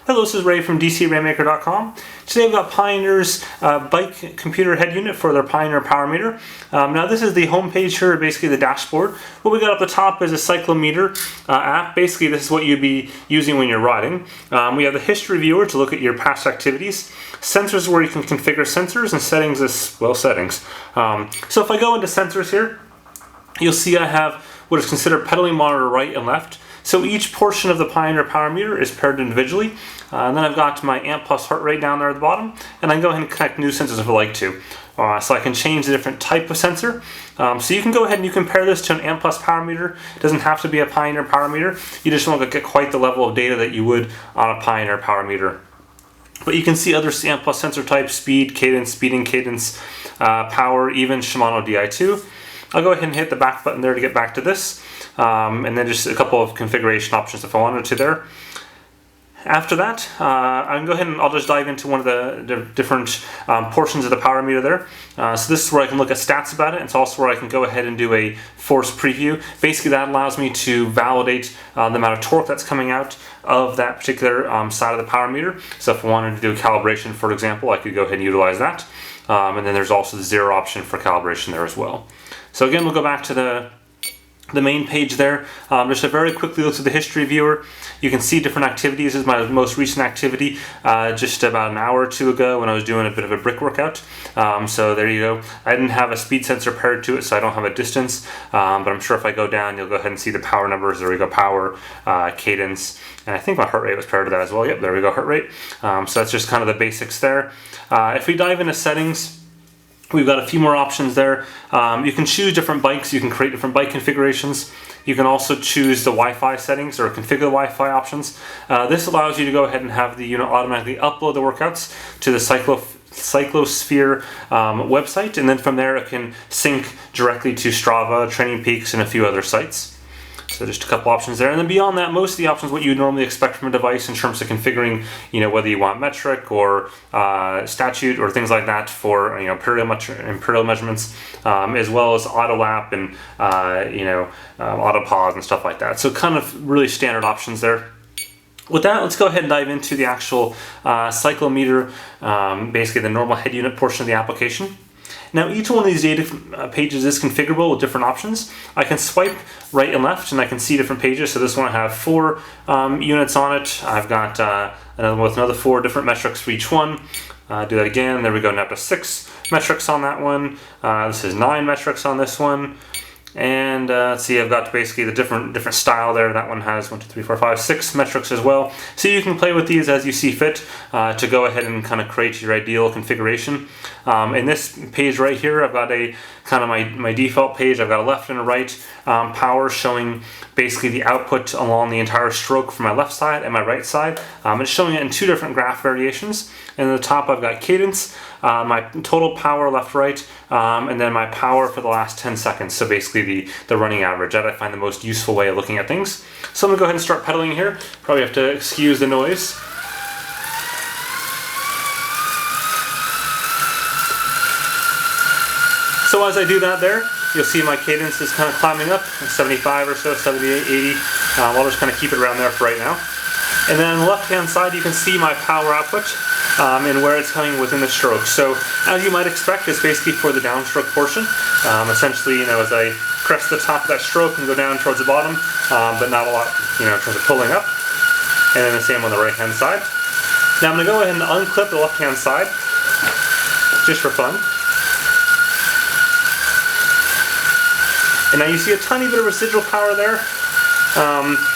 Hello, this is Ray from DCRainmaker.com. Today we've got Pioneer's bike computer head unit for their Pioneer power meter. Now this is the home page here, basically the dashboard. What we got up the top is a cyclometer app. Basically this is what you'd be using when you're riding. We have the history viewer to look at your past activities. Sensors where you can configure sensors, and settings is, well, settings. So if I go into sensors here, you'll see I have what is considered pedaling monitor right and left. So each portion of the Pioneer power meter is paired individually. And then I've got my amp plus heart rate down there at the bottom, and I can go ahead and connect new sensors if I like to. So I can change the different type of sensor. So you can go ahead and you compare this to an amp plus power meter. It doesn't have to be a Pioneer power meter. You just won't get quite the level of data that you would on a Pioneer power meter. But you can see other amp plus sensor types: speed, cadence, speeding cadence, power, even Shimano Di2. I'll go ahead and hit the back button there to get back to this, and then just a couple of configuration options if I wanted to there. After that, I can go ahead and I'll just dive into one of the different portions of the power meter there. So this is where I can look at stats about it. It's also where I can go ahead and do a force preview. Basically that allows me to validate the amount of torque that's coming out of that particular side of the power meter. So if I wanted to do a calibration, for example, I could go ahead and utilize that. And then there's also the 0 option for calibration there as well. So again, we'll go back to the main page there. Just a very quickly look at the history viewer. You can see different activities. This is my most recent activity just about an hour or two ago when I was doing a bit of a brick workout. So there you go. I didn't have a speed sensor paired to it, so I don't have a distance, but I'm sure if I go down you'll go ahead and see the power numbers. There we go, power, cadence, and I think my heart rate was paired to that as well. Yep, there we go, heart rate. So that's just kind of the basics there. If we dive into settings, we've got a few more options there. You can choose different bikes. You can create different bike configurations. You can also choose the Wi-Fi settings or configure the Wi-Fi options. This allows you to go ahead and have the unit automatically upload the workouts to the Cyclosphere website, and then from there it can sync directly to Strava, Training Peaks, and a few other sites. So just a couple options there, and then beyond that, most of the options what you would normally expect from a device in terms of configuring, whether you want metric or statute or things like that for imperial measurements, as well as auto lap and auto pause and stuff like that. So kind of really standard options there. With that, let's go ahead and dive into the actual cyclometer, basically the normal head unit portion of the application. Now each one of these data pages is configurable with different options. I can swipe right and left and I can see different pages. So this one I have 4 units on it. I've got another one with another 4 different metrics for each one. Do that again. There we go, now up to 6 metrics on that one. This is 9 metrics on this one. And let's see, I've got basically the different style there. That one has 1, 2, 3, 4, 5, 6 metrics as well. So you can play with these as you see fit to go ahead and kind of create your ideal configuration. In this page right here, I've got a kind of my default page. I've got a left and a right power showing basically the output along the entire stroke from my left side and my right side. It's showing it in 2 different graph variations. And at the top I've got cadence, my total power left, right, and then my power for the last 10 seconds. So basically the running average. That I find the most useful way of looking at things. So I'm going to go ahead and start pedaling here. Probably have to excuse the noise. So as I do that there, you'll see my cadence is kind of climbing up, 75 or so, 78, 80. I'll just kind of keep it around there for right now. And then on the left-hand side, you can see my power output and where it's coming within the stroke. So as you might expect, it's basically for the downstroke portion. Essentially, as I press the top of that stroke and go down towards the bottom, but not a lot, in terms of pulling up. And then the same on the right-hand side. Now I'm going to go ahead and unclip the left-hand side, just for fun. And now you see a tiny bit of residual power there.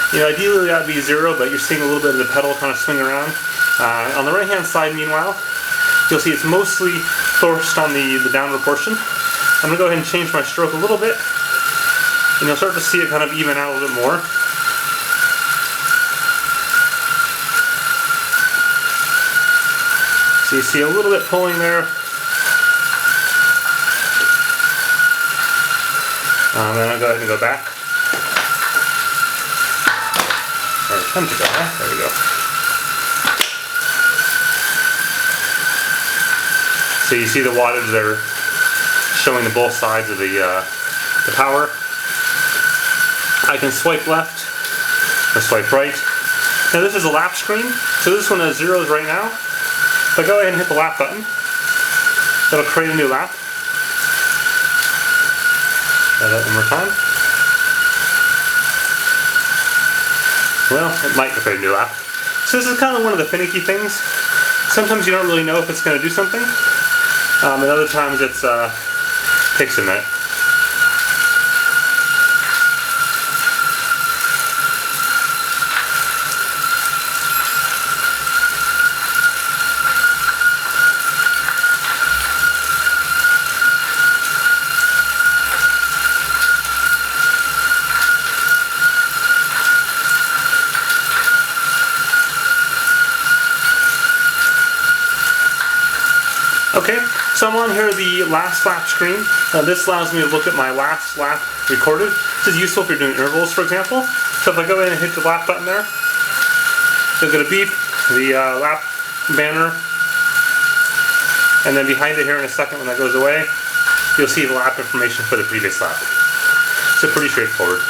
Ideally that would be 0, but you're seeing a little bit of the pedal kind of swing around. On the right-hand side, meanwhile, you'll see it's mostly forced on the downward portion. I'm going to go ahead and change my stroke a little bit, and you'll start to see it kind of even out a little bit more. So you see a little bit pulling there. Then I'll go ahead and go back. Or attempt to go back. There we go. So you see the wattage there showing the both sides of the power. I can swipe left or swipe right. Now this is a lap screen, so this one has zeros right now. If I go ahead and hit the lap button, that'll create a new lap. Try that one more time. Well, it might create a new lap. So this is kind of one of the finicky things. Sometimes you don't really know if it's going to do something, and other times it takes a minute. Okay, so I'm on here the last lap screen. This allows me to look at my last lap recorded. This is useful if you're doing intervals, for example. So if I go in and hit the lap button there, you'll get a beep, the lap banner, and then behind it here in a second when that goes away, you'll see the lap information for the previous lap. So pretty straightforward.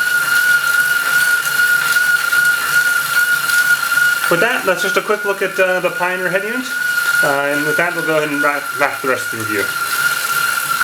With that, that's just a quick look at the Pioneer head unit. And with that, we'll go ahead and wrap the rest of the review.